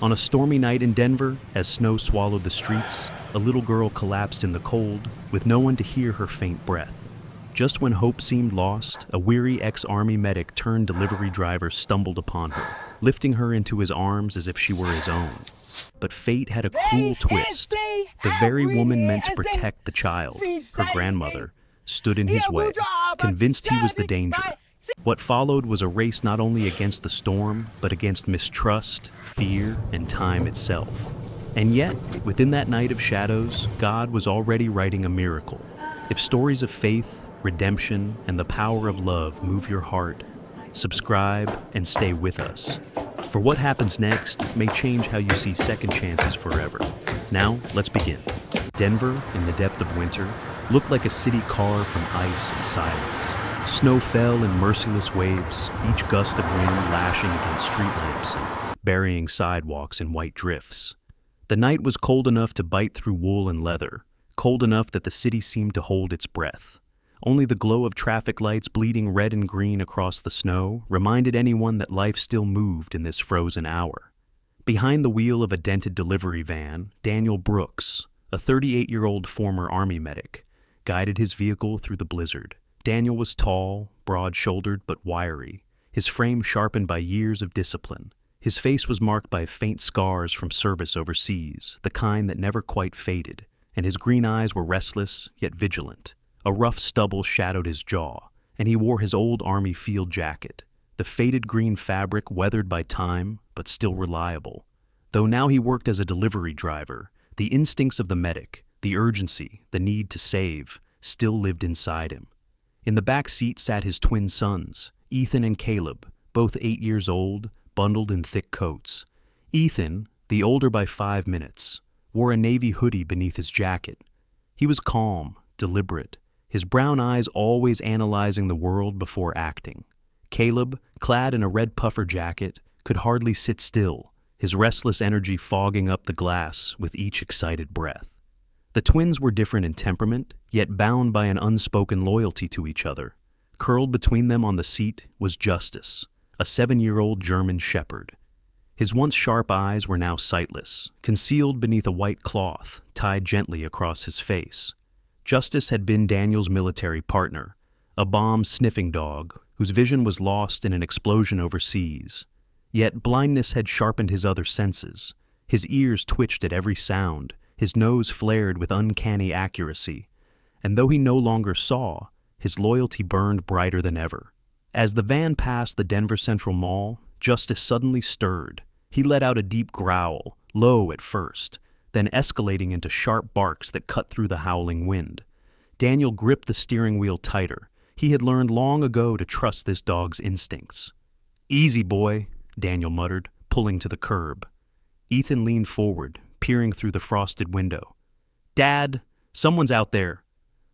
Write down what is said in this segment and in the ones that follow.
On a stormy night in Denver, as snow swallowed the streets, a little girl collapsed in the cold, with no one to hear her faint breath. Just when hope seemed lost, a weary ex-Army medic turned delivery driver stumbled upon her, lifting her into his arms as if she were his own. But fate had a cruel twist. The very woman meant to protect the child, her grandmother, stood in his way, convinced he was the danger. What followed was a race not only against the storm, but against mistrust, fear, and time itself. And yet, within that night of shadows, God was already writing a miracle. If stories of faith, redemption, and the power of love move your heart, subscribe and stay with us. For what happens next may change how you see second chances forever. Now, let's begin. Denver, in the depth of winter, looked like a city carved from ice and silence. Snow fell in merciless waves, each gust of wind lashing against street lamps and burying sidewalks in white drifts. The night was cold enough to bite through wool and leather, cold enough that the city seemed to hold its breath. Only the glow of traffic lights bleeding red and green across the snow reminded anyone that life still moved in this frozen hour. Behind the wheel of a dented delivery van, Daniel Brooks, a 38-year-old former Army medic, guided his vehicle through the blizzard. Daniel was tall, broad-shouldered, but wiry, his frame sharpened by years of discipline. His face was marked by faint scars from service overseas, the kind that never quite faded, and his green eyes were restless, yet vigilant. A rough stubble shadowed his jaw, and he wore his old Army field jacket, the faded green fabric weathered by time, but still reliable. Though now he worked as a delivery driver, the instincts of the medic, the urgency, the need to save, still lived inside him. In the back seat sat his twin sons, Ethan and Caleb, both 8 years old, bundled in thick coats. Ethan, the older by 5 minutes, wore a navy hoodie beneath his jacket. He was calm, deliberate, his brown eyes always analyzing the world before acting. Caleb, clad in a red puffer jacket, could hardly sit still, his restless energy fogging up the glass with each excited breath. The twins were different in temperament, yet bound by an unspoken loyalty to each other. Curled between them on the seat was Justice, a 7-year-old German shepherd. His once sharp eyes were now sightless, concealed beneath a white cloth tied gently across his face. Justice had been Daniel's military partner, a bomb-sniffing dog whose vision was lost in an explosion overseas. Yet blindness had sharpened his other senses. His ears twitched at every sound, his nose flared with uncanny accuracy, and though he no longer saw, his loyalty burned brighter than ever. As the van passed the Denver Central Mall, Justice suddenly stirred. He let out a deep growl, low at first, then escalating into sharp barks that cut through the howling wind. Daniel gripped the steering wheel tighter. He had learned long ago to trust this dog's instincts. "Easy, boy," Daniel muttered, pulling to the curb. Ethan leaned forward, peering through the frosted window. "Dad, someone's out there."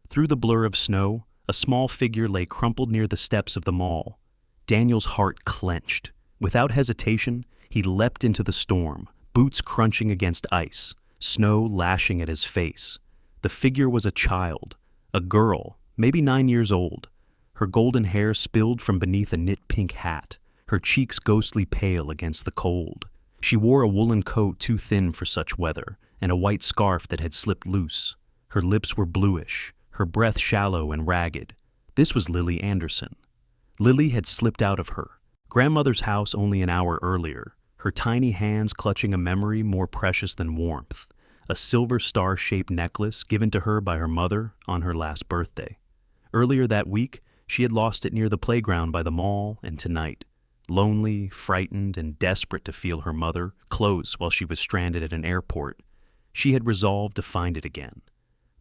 Through the blur of snow, a small figure lay crumpled near the steps of the mall. Daniel's heart clenched. Without hesitation, he leapt into the storm, boots crunching against ice, snow lashing at his face. The figure was a child, a girl, maybe 9 years old. Her golden hair spilled from beneath a knit pink hat, her cheeks ghostly pale against the cold. She wore a woolen coat too thin for such weather, and a white scarf that had slipped loose. Her lips were bluish, her breath shallow and ragged. This was Lily Anderson. Lily had slipped out of her grandmother's house only an hour earlier, her tiny hands clutching a memory more precious than warmth, a silver star-shaped necklace given to her by her mother on her last birthday. Earlier that week, she had lost it near the playground by the mall, and tonight, lonely, frightened, and desperate to feel her mother close while she was stranded at an airport, she had resolved to find it again.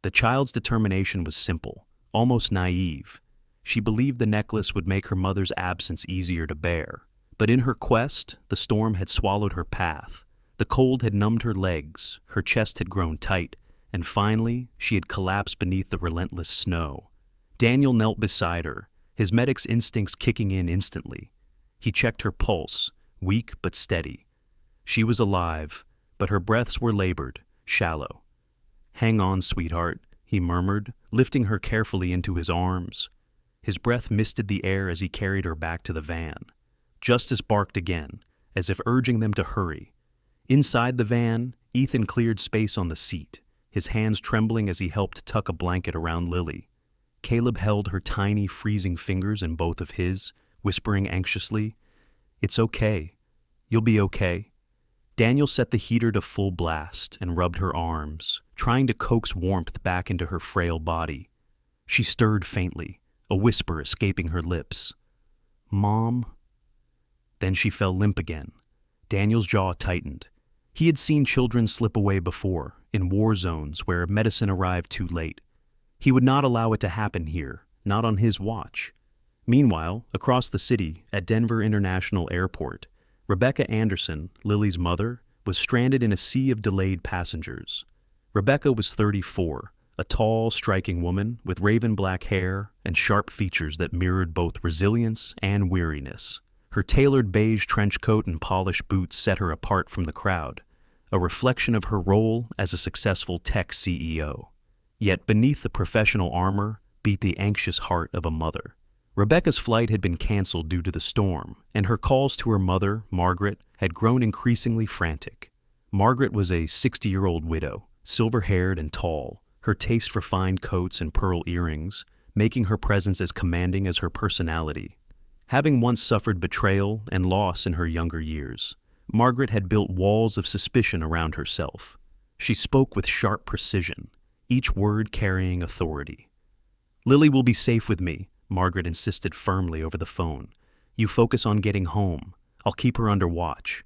The child's determination was simple, almost naive. She believed the necklace would make her mother's absence easier to bear. But in her quest, the storm had swallowed her path. The cold had numbed her legs, her chest had grown tight, and finally, she had collapsed beneath the relentless snow. Daniel knelt beside her, his medic's instincts kicking in instantly. He checked her pulse, weak but steady. She was alive, but her breaths were labored, shallow. "Hang on, sweetheart," he murmured, lifting her carefully into his arms. His breath misted the air as he carried her back to the van. Justice barked again, as if urging them to hurry. Inside the van, Ethan cleared space on the seat, his hands trembling as he helped tuck a blanket around Lily. Caleb held her tiny, freezing fingers in both of his, whispering anxiously, "It's okay. You'll be okay." Daniel set the heater to full blast and rubbed her arms, trying to coax warmth back into her frail body. She stirred faintly, a whisper escaping her lips. "Mom?" Then she fell limp again. Daniel's jaw tightened. He had seen children slip away before, in war zones where medicine arrived too late. He would not allow it to happen here, not on his watch. Meanwhile, across the city, at Denver International Airport, Rebecca Anderson, Lily's mother, was stranded in a sea of delayed passengers. Rebecca was 34, a tall, striking woman with raven black hair and sharp features that mirrored both resilience and weariness. Her tailored beige trench coat and polished boots set her apart from the crowd, a reflection of her role as a successful tech CEO. Yet beneath the professional armor beat the anxious heart of a mother. Rebecca's flight had been canceled due to the storm, and her calls to her mother, Margaret, had grown increasingly frantic. Margaret was a 60-year-old widow, silver-haired and tall, her taste for fine coats and pearl earrings, making her presence as commanding as her personality. Having once suffered betrayal and loss in her younger years, Margaret had built walls of suspicion around herself. She spoke with sharp precision, each word carrying authority. "Lily will be safe with me," Margaret insisted firmly over the phone. "You focus on getting home. I'll keep her under watch."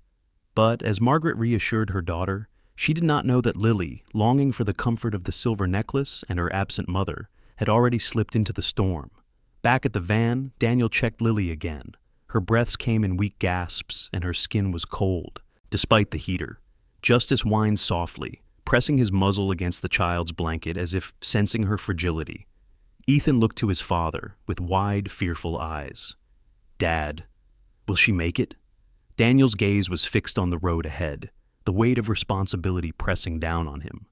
But as Margaret reassured her daughter, she did not know that Lily, longing for the comfort of the silver necklace and her absent mother, had already slipped into the storm. Back at the van, Daniel checked Lily again. Her breaths came in weak gasps, and her skin was cold, despite the heater. Justice whined softly, pressing his muzzle against the child's blanket as if sensing her fragility. Ethan looked to his father with wide, fearful eyes. "Dad, will she make it?" Daniel's gaze was fixed on the road ahead, the weight of responsibility pressing down on him.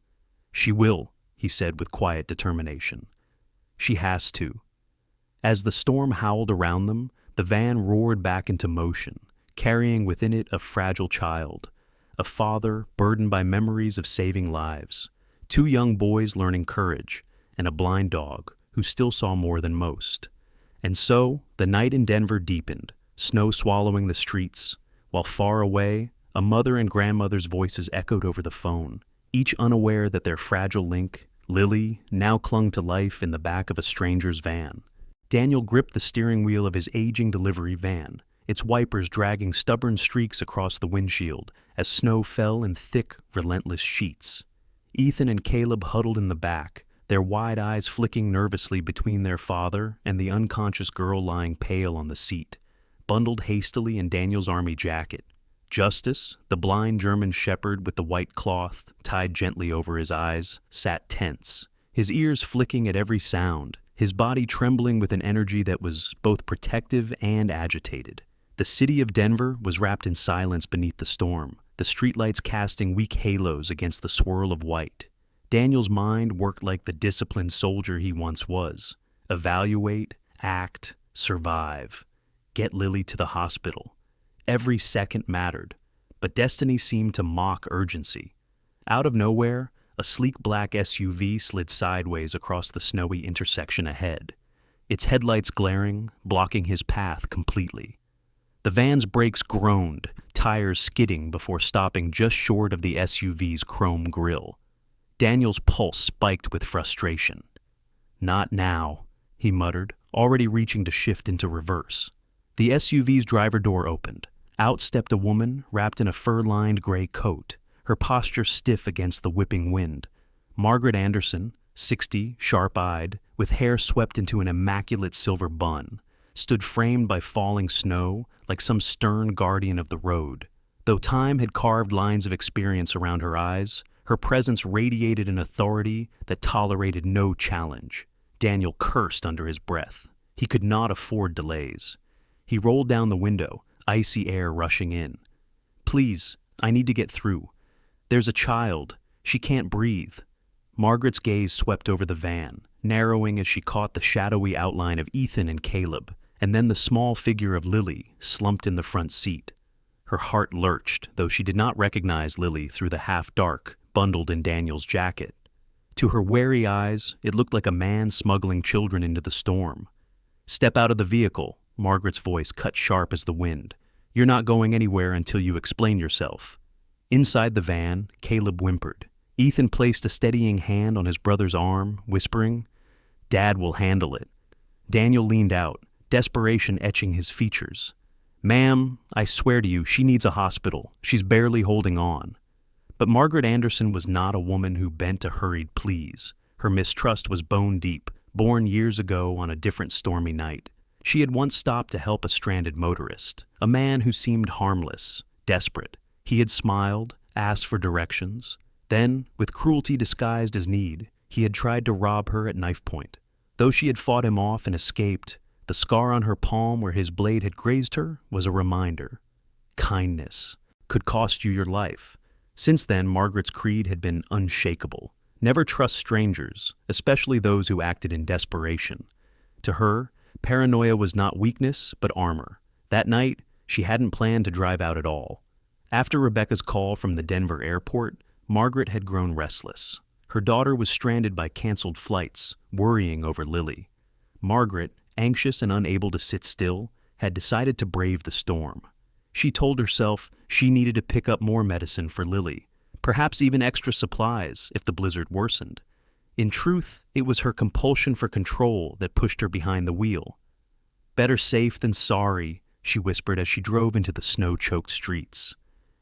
"She will," he said with quiet determination. "She has to." As the storm howled around them, the van roared back into motion, carrying within it a fragile child, a father burdened by memories of saving lives, two young boys learning courage, and a blind dog who still saw more than most. And so, the night in Denver deepened, snow swallowing the streets, while far away, a mother and grandmother's voices echoed over the phone, each unaware that their fragile link, Lily, now clung to life in the back of a stranger's van. Daniel gripped the steering wheel of his aging delivery van, its wipers dragging stubborn streaks across the windshield as snow fell in thick, relentless sheets. Ethan and Caleb huddled in the back, their wide eyes flicking nervously between their father and the unconscious girl lying pale on the seat, bundled hastily in Daniel's army jacket. Justice, the blind German shepherd with the white cloth tied gently over his eyes, sat tense, his ears flicking at every sound, his body trembling with an energy that was both protective and agitated. The city of Denver was wrapped in silence beneath the storm, the streetlights casting weak halos against the swirl of white. Daniel's mind worked like the disciplined soldier he once was. Evaluate, act, survive. Get Lily to the hospital. Every second mattered, but destiny seemed to mock urgency. Out of nowhere, a sleek black SUV slid sideways across the snowy intersection ahead, its headlights glaring, blocking his path completely. The van's brakes groaned, tires skidding before stopping just short of the SUV's chrome grille. Daniel's pulse spiked with frustration. "Not now," he muttered, already reaching to shift into reverse. The SUV's driver door opened. Out stepped a woman wrapped in a fur-lined gray coat, her posture stiff against the whipping wind. Margaret Anderson, 60, sharp-eyed, with hair swept into an immaculate silver bun, stood framed by falling snow like some stern guardian of the road. Though time had carved lines of experience around her eyes, her presence radiated an authority that tolerated no challenge. Daniel cursed under his breath. He could not afford delays. He rolled down the window, icy air rushing in. "Please, I need to get through. There's a child. She can't breathe." Margaret's gaze swept over the van, narrowing as she caught the shadowy outline of Ethan and Caleb, and then the small figure of Lily slumped in the front seat. Her heart lurched, though she did not recognize Lily through the half-dark, bundled in Daniel's jacket. To her wary eyes, it looked like a man smuggling children into the storm. "Step out of the vehicle," Margaret's voice cut sharp as the wind. "You're not going anywhere until you explain yourself." Inside the van, Caleb whimpered. Ethan placed a steadying hand on his brother's arm, whispering, "Dad will handle it." Daniel leaned out, desperation etching his features. "Ma'am, I swear to you, she needs a hospital. She's barely holding on." But Margaret Anderson was not a woman who bent to hurried pleas. Her mistrust was bone deep, born years ago on a different stormy night. She had once stopped to help a stranded motorist, a man who seemed harmless, desperate. He had smiled, asked for directions. Then, with cruelty disguised as need, he had tried to rob her at knife point. Though she had fought him off and escaped, the scar on her palm where his blade had grazed her was a reminder. Kindness could cost you your life. Since then, Margaret's creed had been unshakable. Never trust strangers, especially those who acted in desperation. To her, paranoia was not weakness, but armor. That night, she hadn't planned to drive out at all. After Rebecca's call from the Denver airport, Margaret had grown restless. Her daughter was stranded by canceled flights, worrying over Lily. Margaret, anxious and unable to sit still, had decided to brave the storm. She told herself she needed to pick up more medicine for Lily, perhaps even extra supplies if the blizzard worsened. In truth, it was her compulsion for control that pushed her behind the wheel. "Better safe than sorry," she whispered as she drove into the snow-choked streets.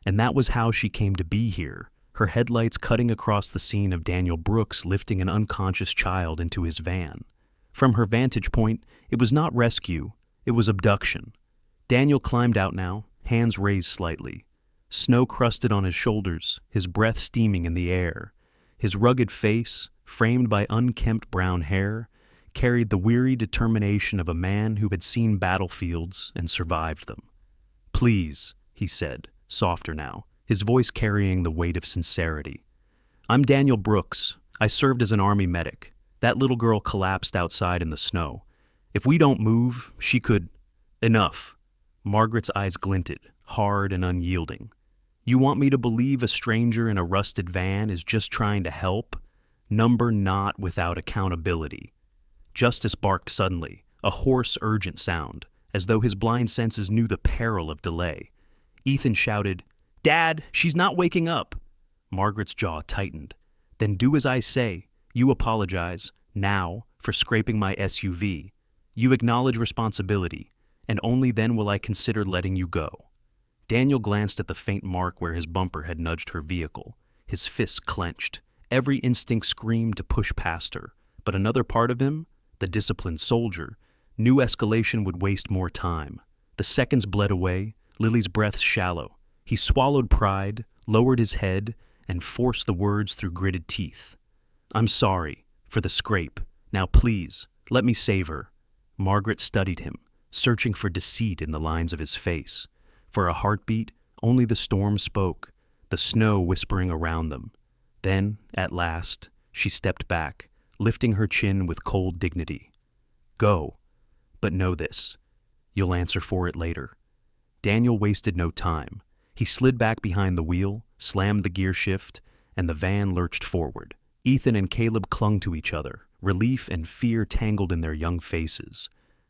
And that was how she came to be here, her headlights cutting across the scene of Daniel Brooks lifting an unconscious child into his van. From her vantage point, it was not rescue, it was abduction. Daniel climbed out now, hands raised slightly. Snow crusted on his shoulders, his breath steaming in the air. His rugged face, framed by unkempt brown hair, carried the weary determination of a man who had seen battlefields and survived them. "Please," he said, softer now, his voice carrying the weight of sincerity. "I'm Daniel Brooks. I served as an Army medic. That little girl collapsed outside in the snow. If we don't move, she could—" "Enough." Margaret's eyes glinted, hard and unyielding. "You want me to believe a stranger in a rusted van is just trying to help? Number not without accountability." Justice barked suddenly, a hoarse, urgent sound, as though his blind senses knew the peril of delay. Ethan shouted, "Dad, she's not waking up!" Margaret's jaw tightened. "Then do as I say. You apologize, now, for scraping my SUV. You acknowledge responsibility, and only then will I consider letting you go." Daniel glanced at the faint mark where his bumper had nudged her vehicle. His fists clenched. Every instinct screamed to push past her, but another part of him, the disciplined soldier, knew escalation would waste more time. The seconds bled away, Lily's breath shallow. He swallowed pride, lowered his head, and forced the words through gritted teeth. "I'm sorry for the scrape. Now please, let me save her." Margaret studied him, searching for deceit in the lines of his face. For a heartbeat, only the storm spoke, the snow whispering around them. Then, at last, she stepped back, lifting her chin with cold dignity. "Go. But know this. You'll answer for it later." Daniel wasted no time. He slid back behind the wheel, slammed the gear shift, and the van lurched forward. Ethan and Caleb clung to each other, relief and fear tangled in their young faces.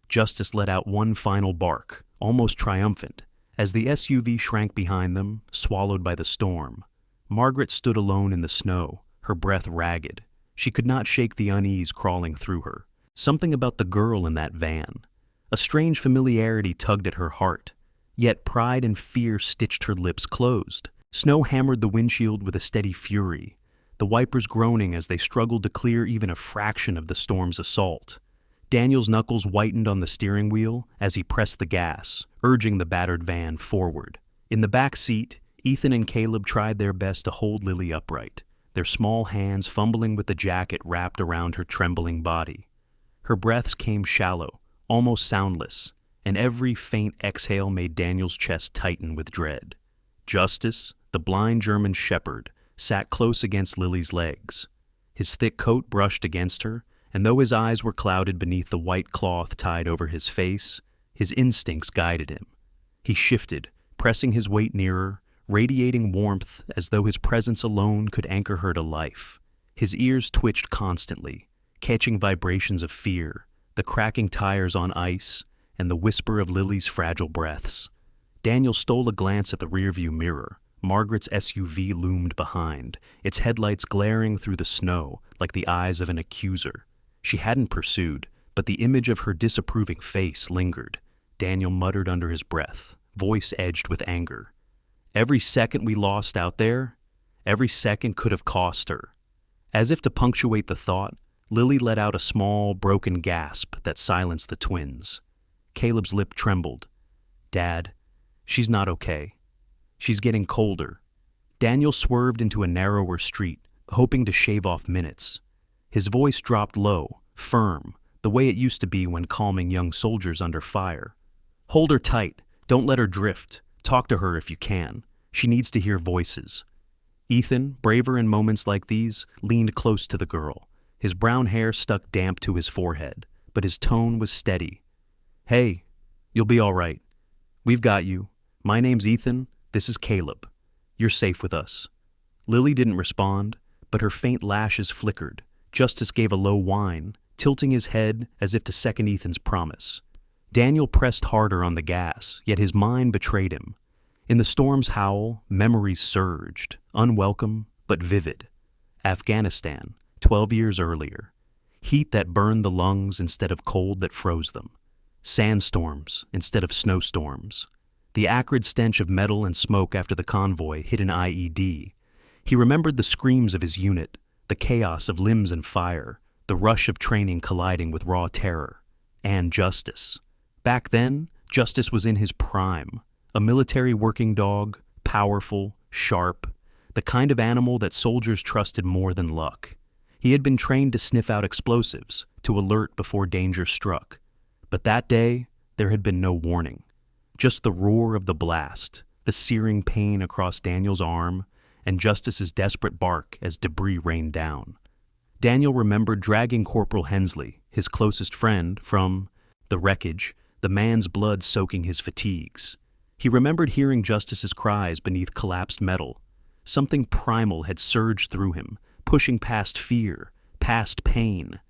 Justice let out one final bark, almost triumphant, as the SUV shrank behind them, swallowed by the storm. Margaret stood alone in the snow, her breath ragged. She could not shake the unease crawling through her. Something about the girl in that van. A strange familiarity tugged at her heart. Yet pride and fear stitched her lips closed. Snow hammered the windshield with a steady fury, the wipers groaning as they struggled to clear even a fraction of the storm's assault. Daniel's knuckles whitened on the steering wheel as he pressed the gas, urging the battered van forward. In the back seat, Ethan and Caleb tried their best to hold Lily upright, their small hands fumbling with the jacket wrapped around her trembling body. Her breaths came shallow, almost soundless, and every faint exhale made Daniel's chest tighten with dread. Justice, the blind German shepherd, sat close against Lily's legs. His thick coat brushed against her, and though his eyes were clouded beneath the white cloth tied over his face, his instincts guided him. He shifted, pressing his weight nearer, radiating warmth as though his presence alone could anchor her to life. His ears twitched constantly, catching vibrations of fear, the cracking tires on ice, and the whisper of Lily's fragile breaths. Daniel stole a glance at the rearview mirror. Margaret's SUV loomed behind, its headlights glaring through the snow like the eyes of an accuser. She hadn't pursued, but the image of her disapproving face lingered. Daniel muttered under his breath, voice edged with anger. Every second we lost out there, every second could have cost her. As if to punctuate the thought, Lily let out a small, broken gasp that silenced the twins. Caleb's lip trembled. Dad, she's not okay. She's getting colder. Daniel swerved into a narrower street, hoping to shave off minutes. His voice dropped low, firm, the way it used to be when calming young soldiers under fire. Hold her tight. Don't let her drift. Talk to her if you can. She needs to hear voices. Ethan, braver in moments like these, leaned close to the girl. His brown hair stuck damp to his forehead, but his tone was steady. Hey, you'll be all right. We've got you. My name's Ethan. This is Caleb. You're safe with us. Lily didn't respond, but her faint lashes flickered. Justice gave a low whine, tilting his head as if to second Ethan's promise. Daniel pressed harder on the gas, yet his mind betrayed him. In the storm's howl, memories surged, unwelcome but vivid. Afghanistan, 12 years earlier. Heat that burned the lungs instead of cold that froze them. Sandstorms instead of snowstorms. The acrid stench of metal and smoke after the convoy hit an IED. He remembered the screams of his unit, the chaos of limbs and fire, the rush of training colliding with raw terror. And Justice. Back then, Justice was in his prime. A military working dog, powerful, sharp, the kind of animal that soldiers trusted more than luck. He had been trained to sniff out explosives, to alert before danger struck. But that day, there had been no warning. Just the roar of the blast, the searing pain across Daniel's arm, and Justice's desperate bark as debris rained down. Daniel remembered dragging Corporal Hensley, his closest friend, from the wreckage, the man's blood soaking his fatigues. He remembered hearing Justice's cries beneath collapsed metal. Something primal had surged through him, pushing past fear, past pain.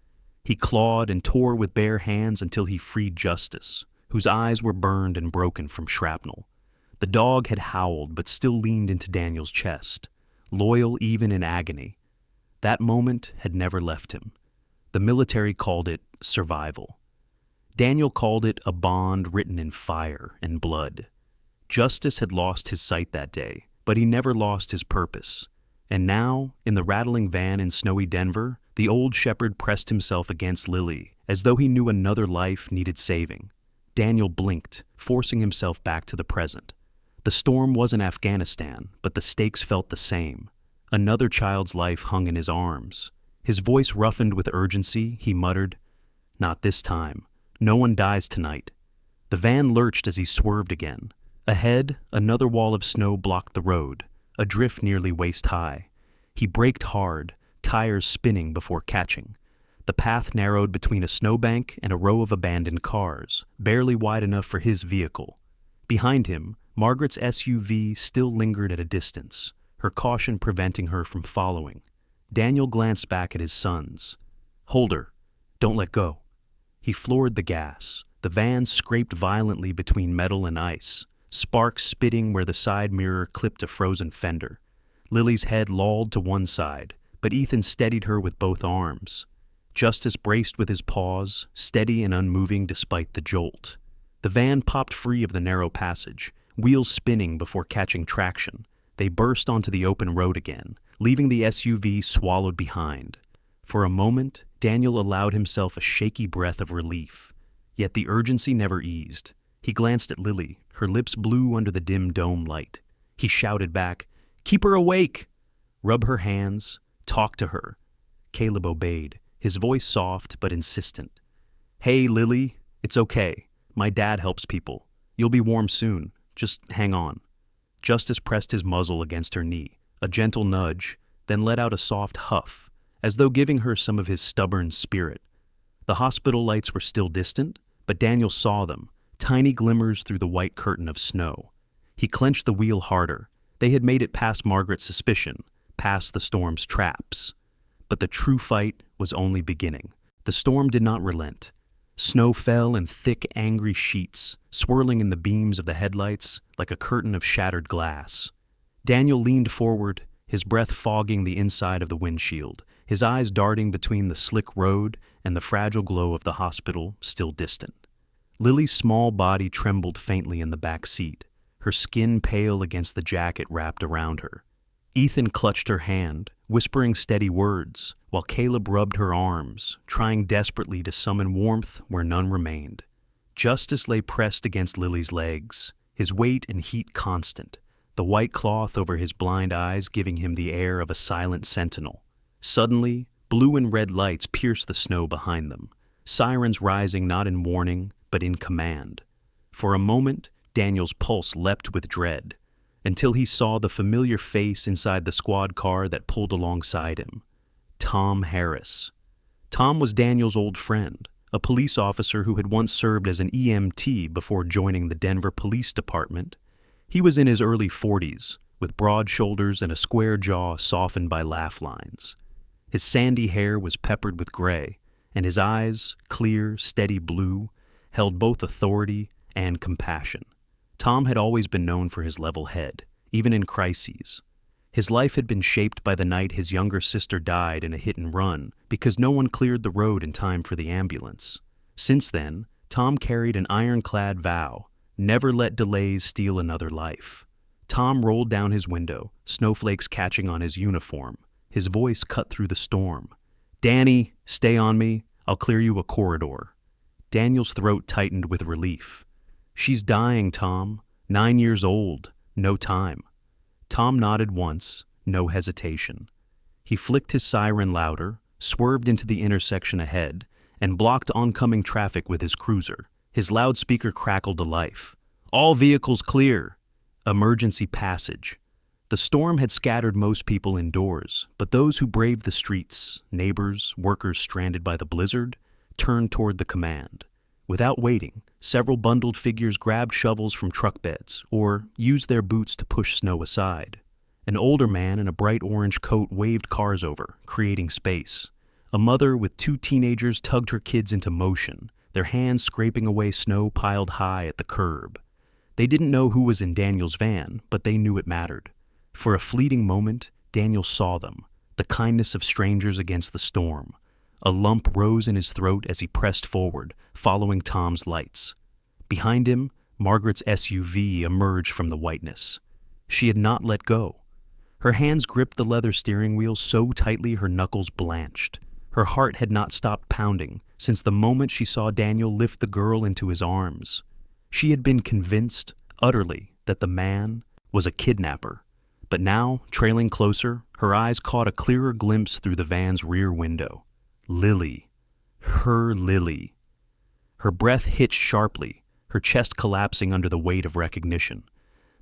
He clawed and tore with bare hands until he freed Justice, whose eyes were burned and broken from shrapnel. The dog had howled but still leaned into Daniel's chest, loyal even in agony. That moment had never left him. The military called it survival. Daniel called it a bond written in fire and blood. Justice had lost his sight that day, but he never lost his purpose. And now, in the rattling van in snowy Denver, the old shepherd pressed himself against Lily, as though he knew another life needed saving. Daniel blinked, forcing himself back to the present. The storm wasn't Afghanistan, but the stakes felt the same. Another child's life hung in his arms. His voice roughened with urgency, he muttered, "Not this time. No one dies tonight." The van lurched as he swerved again. Ahead, another wall of snow blocked the road, a drift nearly waist-high. He braked hard, tires spinning before catching. The path narrowed between a snowbank and a row of abandoned cars, barely wide enough for his vehicle. Behind him, Margaret's SUV still lingered at a distance, her caution preventing her from following. Daniel glanced back at his sons. "Hold her. Don't let go." He floored the gas. The van scraped violently between metal and ice, sparks spitting where the side mirror clipped a frozen fender. Lily's head lolled to one side, but Ethan steadied her with both arms. Justice braced with his paws, steady and unmoving despite the jolt. The van popped free of the narrow passage, wheels spinning before catching traction. They burst onto the open road again, leaving the SUV swallowed behind. For a moment, Daniel allowed himself a shaky breath of relief. Yet the urgency never eased. He glanced at Lily, her lips blue under the dim dome light. He shouted back, "Keep her awake! Rub her hands, talk to her." Caleb obeyed, his voice soft but insistent. "Hey, Lily, it's okay. My dad helps people. You'll be warm soon. Just hang on." Justice pressed his muzzle against her knee, a gentle nudge, then let out a soft huff, as though giving her some of his stubborn spirit. The hospital lights were still distant, but Daniel saw them, tiny glimmers through the white curtain of snow. He clenched the wheel harder. They had made it past Margaret's suspicion, past the storm's traps. But the true fight was only beginning. The storm did not relent. Snow fell in thick, angry sheets, swirling in the beams of the headlights like a curtain of shattered glass. Daniel leaned forward, his breath fogging the inside of the windshield, his eyes darting between the slick road and the fragile glow of the hospital still distant. Lily's small body trembled faintly in the back seat, her skin pale against the jacket wrapped around her. Ethan clutched her hand, whispering steady words, while Caleb rubbed her arms, trying desperately to summon warmth where none remained. Justice lay pressed against Lily's legs, his weight and heat constant, the white cloth over his blind eyes giving him the air of a silent sentinel. Suddenly, blue and red lights pierced the snow behind them, sirens rising not in warning, but in command. For a moment, Daniel's pulse leapt with dread, until he saw the familiar face inside the squad car that pulled alongside him. Tom Harris. Tom was Daniel's old friend, a police officer who had once served as an EMT before joining the Denver Police Department. He was in his early 40s, with broad shoulders and a square jaw softened by laugh lines. His sandy hair was peppered with gray, and his eyes, clear, steady blue, held both authority and compassion. Tom had always been known for his level head, even in crises. His life had been shaped by the night his younger sister died in a hit-and-run because no one cleared the road in time for the ambulance. Since then, Tom carried an ironclad vow: never let delays steal another life. Tom rolled down his window, snowflakes catching on his uniform. His voice cut through the storm. "Danny, stay on me. I'll clear you a corridor." Daniel's throat tightened with relief. "She's dying, Tom. 9 years old. No time." Tom nodded once, no hesitation. He flicked his siren louder, swerved into the intersection ahead, and blocked oncoming traffic with his cruiser. His loudspeaker crackled to life. "All vehicles clear." Emergency passage. The storm had scattered most people indoors, but those who braved the streets, neighbors, workers stranded by the blizzard, turned toward the command. Without waiting, several bundled figures grabbed shovels from truck beds or used their boots to push snow aside. An older man in a bright orange coat waved cars over, creating space. A mother with 2 teenagers tugged her kids into motion, their hands scraping away snow piled high at the curb. They didn't know who was in Daniel's van, but they knew it mattered. For a fleeting moment, Daniel saw them, the kindness of strangers against the storm. A lump rose in his throat as he pressed forward, following Tom's lights. Behind him, Margaret's SUV emerged from the whiteness. She had not let go. Her hands gripped the leather steering wheel so tightly her knuckles blanched. Her heart had not stopped pounding since the moment she saw Daniel lift the girl into his arms. She had been convinced, utterly, that the man was a kidnapper. But now, trailing closer, her eyes caught a clearer glimpse through the van's rear window. Lily. Her Lily. Her breath hitched sharply, her chest collapsing under the weight of recognition.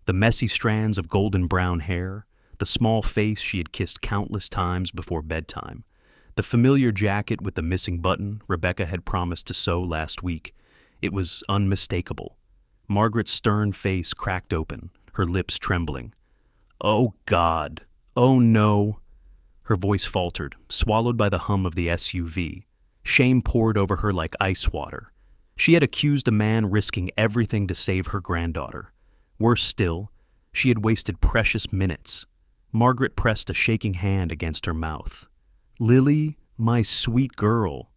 The messy strands of golden brown hair, the small face she had kissed countless times before bedtime, the familiar jacket with the missing button Rebecca had promised to sew last week. It was unmistakable. Margaret's stern face cracked open, her lips trembling. "Oh, God. Oh, no." Her voice faltered, swallowed by the hum of the SUV. Shame poured over her like ice water. She had accused a man risking everything to save her granddaughter. Worse still, she had wasted precious minutes. Margaret pressed a shaking hand against her mouth. "Lily, my sweet girl."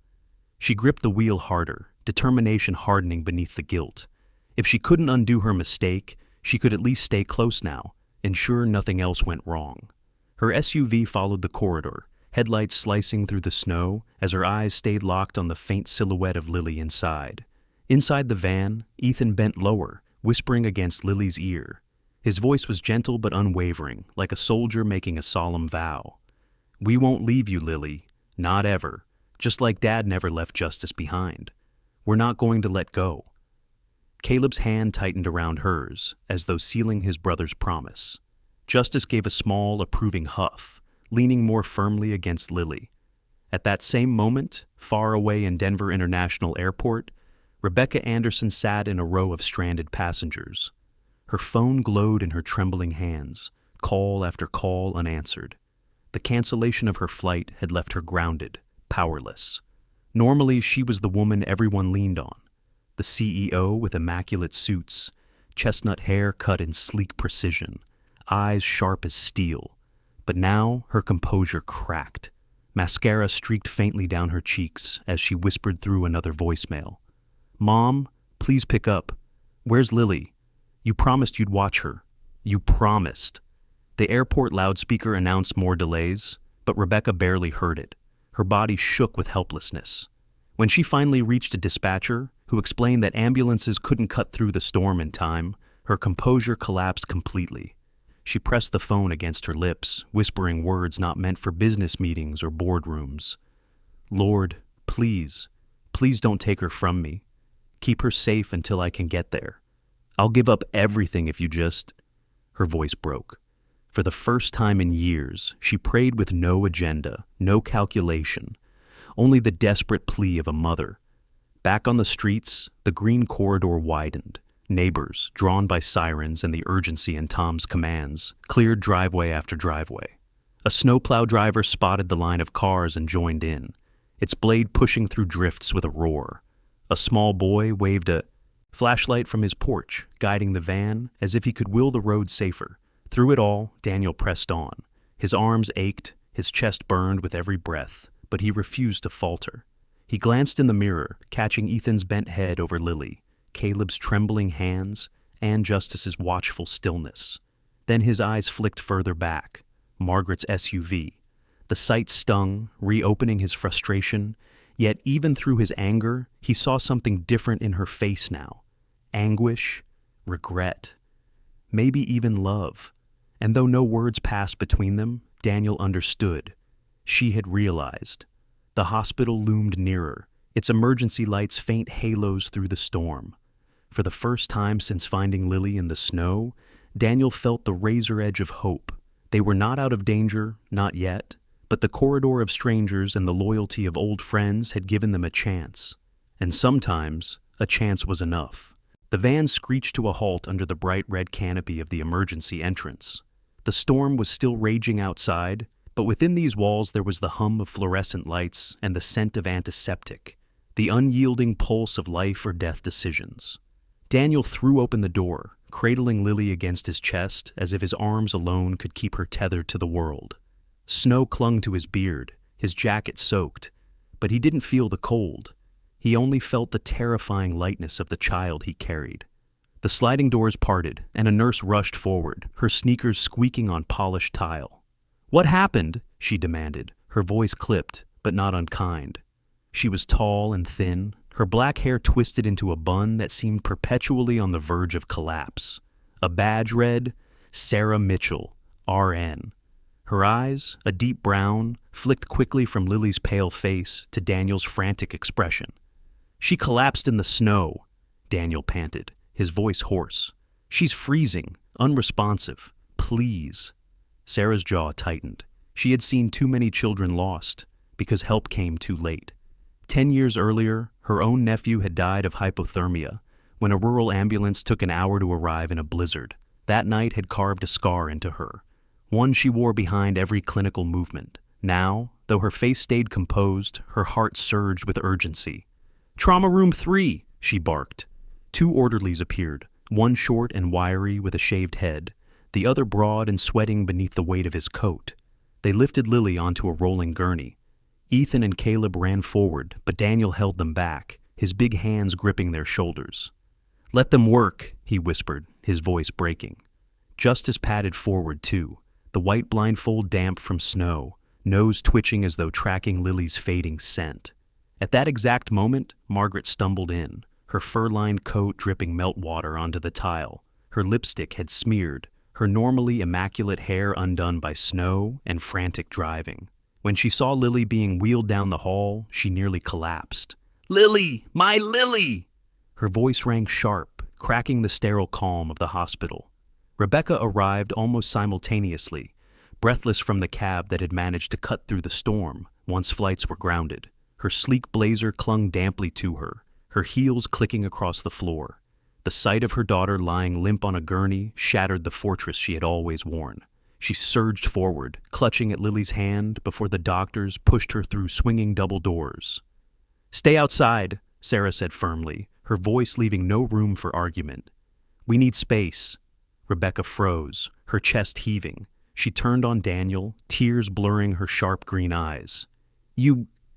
She gripped the wheel harder, determination hardening beneath the guilt. If she couldn't undo her mistake, she could at least stay close now, ensure nothing else went wrong. Her SUV followed the corridor, headlights slicing through the snow as her eyes stayed locked on the faint silhouette of Lily inside. Inside the van, Ethan bent lower, whispering against Lily's ear. His voice was gentle but unwavering, like a soldier making a solemn vow. "We won't leave you, Lily. Not ever. Just like Dad never left justice behind. We're not going to let go." Caleb's hand tightened around hers, as though sealing his brother's promise. Justice gave a small, approving huff, leaning more firmly against Lily. At that same moment, far away in Denver International Airport, Rebecca Anderson sat in a row of stranded passengers. Her phone glowed in her trembling hands, call after call unanswered. The cancellation of her flight had left her grounded, powerless. Normally, she was the woman everyone leaned on, the CEO with immaculate suits, chestnut hair cut in sleek precision, eyes sharp as steel. But now her composure cracked. Mascara streaked faintly down her cheeks as she whispered through another voicemail. "Mom, please pick up. Where's Lily? You promised you'd watch her. You promised." The airport loudspeaker announced more delays, but Rebecca barely heard it. Her body shook with helplessness. When she finally reached a dispatcher, who explained that ambulances couldn't cut through the storm in time, her composure collapsed completely. She pressed the phone against her lips, whispering words not meant for business meetings or boardrooms. "Lord, please, please don't take her from me. Keep her safe until I can get there. I'll give up everything if you just—" Her voice broke. For the first time in years, she prayed with no agenda, no calculation, only the desperate plea of a mother. Back on the streets, the green corridor widened. Neighbors, drawn by sirens and the urgency in Tom's commands, cleared driveway after driveway. A snowplow driver spotted the line of cars and joined in, its blade pushing through drifts with a roar. A small boy waved a flashlight from his porch, guiding the van as if he could will the road safer. Through it all, Daniel pressed on. His arms ached, his chest burned with every breath, but he refused to falter. He glanced in the mirror, catching Ethan's bent head over Lily, Caleb's trembling hands, and Justice's watchful stillness. Then his eyes flicked further back, Margaret's SUV. The sight stung, reopening his frustration, yet even through his anger, he saw something different in her face now. Anguish, regret, maybe even love. And though no words passed between them, Daniel understood. She had realized. The hospital loomed nearer, its emergency lights faint halos through the storm. For the first time since finding Lily in the snow, Daniel felt the razor edge of hope. They were not out of danger, not yet, but the corridor of strangers and the loyalty of old friends had given them a chance. And sometimes, a chance was enough. The van screeched to a halt under the bright red canopy of the emergency entrance. The storm was still raging outside, but within these walls there was the hum of fluorescent lights and the scent of antiseptic, the unyielding pulse of life or death decisions. Daniel threw open the door, cradling Lily against his chest as if his arms alone could keep her tethered to the world. Snow clung to his beard, his jacket soaked, but he didn't feel the cold. He only felt the terrifying lightness of the child he carried. The sliding doors parted, and a nurse rushed forward, her sneakers squeaking on polished tile. "What happened?" she demanded, her voice clipped, but not unkind. She was tall and thin, her black hair twisted into a bun that seemed perpetually on the verge of collapse. A badge read, "Sarah Mitchell, RN." Her eyes, a deep brown, flicked quickly from Lily's pale face to Daniel's frantic expression. "She collapsed in the snow," Daniel panted, his voice hoarse. "She's freezing, unresponsive. Please." Sarah's jaw tightened. She had seen too many children lost, because help came too late. 10 years earlier, her own nephew had died of hypothermia, when a rural ambulance took an hour to arrive in a blizzard. That night had carved a scar into her, one she wore behind every clinical movement. Now, though her face stayed composed, her heart surged with urgency. "Trauma room 3, she barked. 2 orderlies appeared, one short and wiry with a shaved head, the other broad and sweating beneath the weight of his coat. They lifted Lily onto a rolling gurney. Ethan and Caleb ran forward, but Daniel held them back, his big hands gripping their shoulders. "Let them work," he whispered, his voice breaking. Justice padded forward, too, the white blindfold damp from snow, nose twitching as though tracking Lily's fading scent. At that exact moment, Margaret stumbled in, her fur-lined coat dripping meltwater onto the tile. Her lipstick had smeared, her normally immaculate hair undone by snow and frantic driving. When she saw Lily being wheeled down the hall, she nearly collapsed. "Lily! My Lily!" Her voice rang sharp, cracking the sterile calm of the hospital. Rebecca arrived almost simultaneously, breathless from the cab that had managed to cut through the storm once flights were grounded. Her sleek blazer clung damply to her, her heels clicking across the floor. The sight of her daughter lying limp on a gurney shattered the fortress she had always worn. She surged forward, clutching at Lily's hand before the doctors pushed her through swinging double doors. "Stay outside," Sarah said firmly, her voice leaving no room for argument. "We need space." Rebecca froze, her chest heaving. She turned on Daniel, tears blurring her sharp green eyes.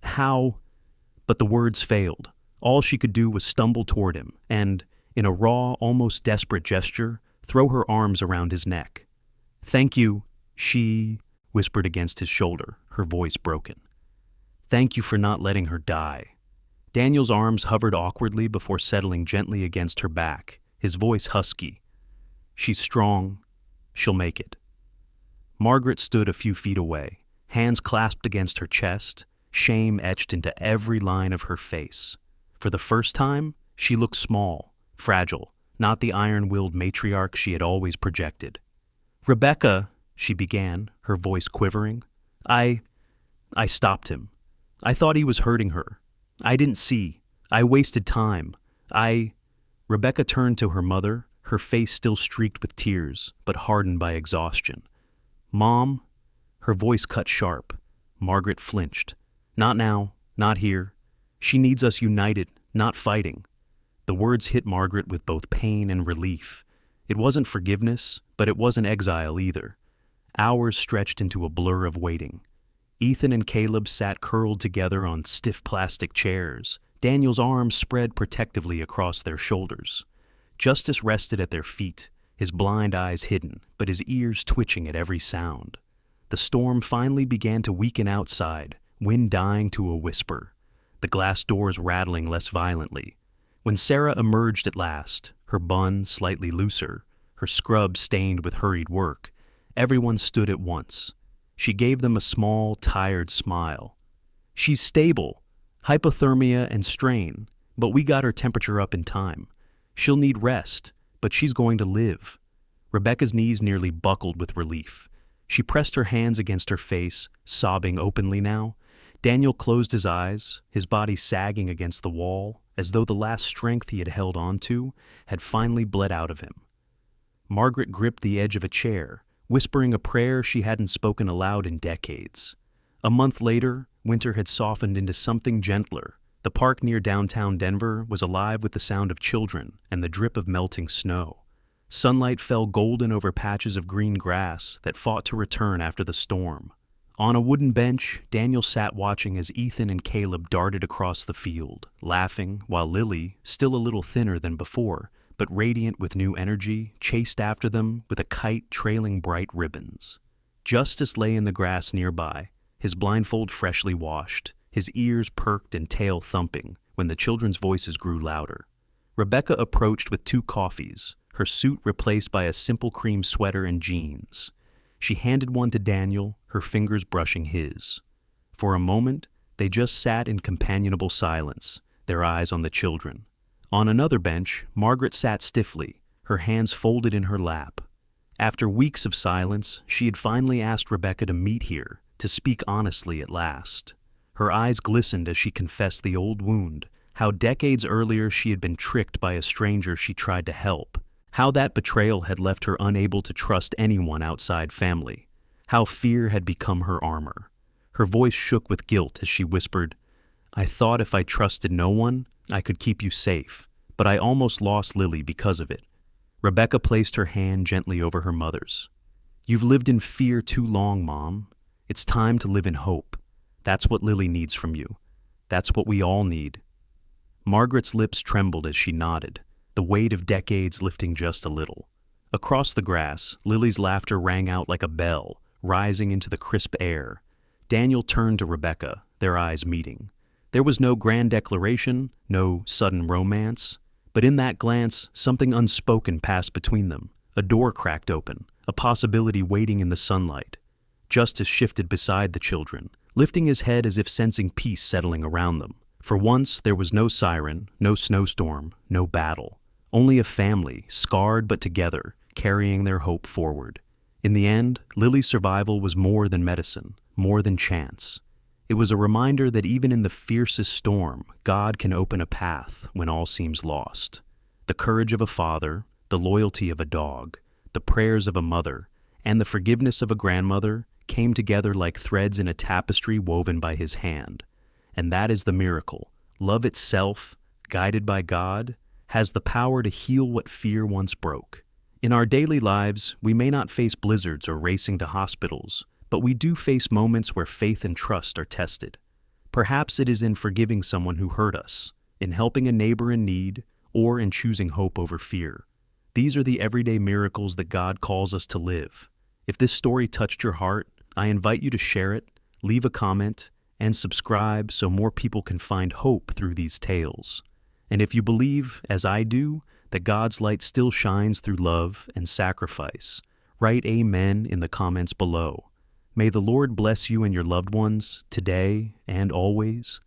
How?" But the words failed. All she could do was stumble toward him and, in a raw, almost desperate gesture, throw her arms around his neck. "Thank you," she whispered against his shoulder, her voice broken. "Thank you for not letting her die." Daniel's arms hovered awkwardly before settling gently against her back, his voice husky. "She's strong. She'll make it." Margaret stood a few feet away, hands clasped against her chest, shame etched into every line of her face. For the first time, she looked small, fragile, not the iron-willed matriarch she had always projected. "Rebecca," she began, her voice quivering. I stopped him. I thought he was hurting her. I didn't see. I wasted time. Rebecca turned to her mother, her face still streaked with tears, but hardened by exhaustion. "Mom?" Her voice cut sharp. Margaret flinched. "Not now. Not here. She needs us united, not fighting." The words hit Margaret with both pain and relief. It wasn't forgiveness, but it wasn't exile either. Hours stretched into a blur of waiting. Ethan and Caleb sat curled together on stiff plastic chairs, Daniel's arms spread protectively across their shoulders. Justice rested at their feet, his blind eyes hidden, but his ears twitching at every sound. The storm finally began to weaken outside, wind dying to a whisper, the glass doors rattling less violently. When Sarah emerged at last, her bun slightly looser, her scrub stained with hurried work, everyone stood at once. She gave them a small, tired smile. "She's stable, hypothermia and strain, but we got her temperature up in time. She'll need rest, but she's going to live." Rebecca's knees nearly buckled with relief. She pressed her hands against her face, sobbing openly now. Daniel closed his eyes, his body sagging against the wall, as though the last strength he had held on to had finally bled out of him. Margaret gripped the edge of a chair, whispering a prayer she hadn't spoken aloud in decades. A month later, winter had softened into something gentler. The park near downtown Denver was alive with the sound of children and the drip of melting snow. Sunlight fell golden over patches of green grass that fought to return after the storm. On a wooden bench, Daniel sat watching as Ethan and Caleb darted across the field, laughing, while Lily, still a little thinner than before, but radiant with new energy, chased after them with a kite trailing bright ribbons. Justice lay in the grass nearby, his blindfold freshly washed, his ears perked and tail thumping, when the children's voices grew louder. Rebecca approached with 2 coffees, her suit replaced by a simple cream sweater and jeans. She handed one to Daniel, her fingers brushing his. For a moment, they just sat in companionable silence, their eyes on the children. On another bench, Margaret sat stiffly, her hands folded in her lap. After weeks of silence, she had finally asked Rebecca to meet here, to speak honestly at last. Her eyes glistened as she confessed the old wound, how decades earlier she had been tricked by a stranger she tried to help, how that betrayal had left her unable to trust anyone outside family, how fear had become her armor. Her voice shook with guilt as she whispered, "I thought if I trusted no one, I could keep you safe, but I almost lost Lily because of it." Rebecca placed her hand gently over her mother's. "You've lived in fear too long, Mom. It's time to live in hope. That's what Lily needs from you. That's what we all need." Margaret's lips trembled as she nodded, the weight of decades lifting just a little. Across the grass, Lily's laughter rang out like a bell, rising into the crisp air. Daniel turned to Rebecca, their eyes meeting. There was no grand declaration, no sudden romance, but in that glance, something unspoken passed between them. A door cracked open, a possibility waiting in the sunlight. Justice shifted beside the children, lifting his head as if sensing peace settling around them. For once, there was no siren, no snowstorm, no battle. Only a family, scarred but together, carrying their hope forward. In the end, Lily's survival was more than medicine, more than chance. It was a reminder that even in the fiercest storm, God can open a path when all seems lost. The courage of a father, the loyalty of a dog, the prayers of a mother, and the forgiveness of a grandmother came together like threads in a tapestry woven by his hand. And that is the miracle. Love itself, guided by God, has the power to heal what fear once broke. In our daily lives, we may not face blizzards or racing to hospitals, but we do face moments where faith and trust are tested. Perhaps it is in forgiving someone who hurt us, in helping a neighbor in need, or in choosing hope over fear. These are the everyday miracles that God calls us to live. If this story touched your heart, I invite you to share it, leave a comment, and subscribe so more people can find hope through these tales. And if you believe, as I do, that God's light still shines through love and sacrifice, write Amen in the comments below. May the Lord bless you and your loved ones today and always.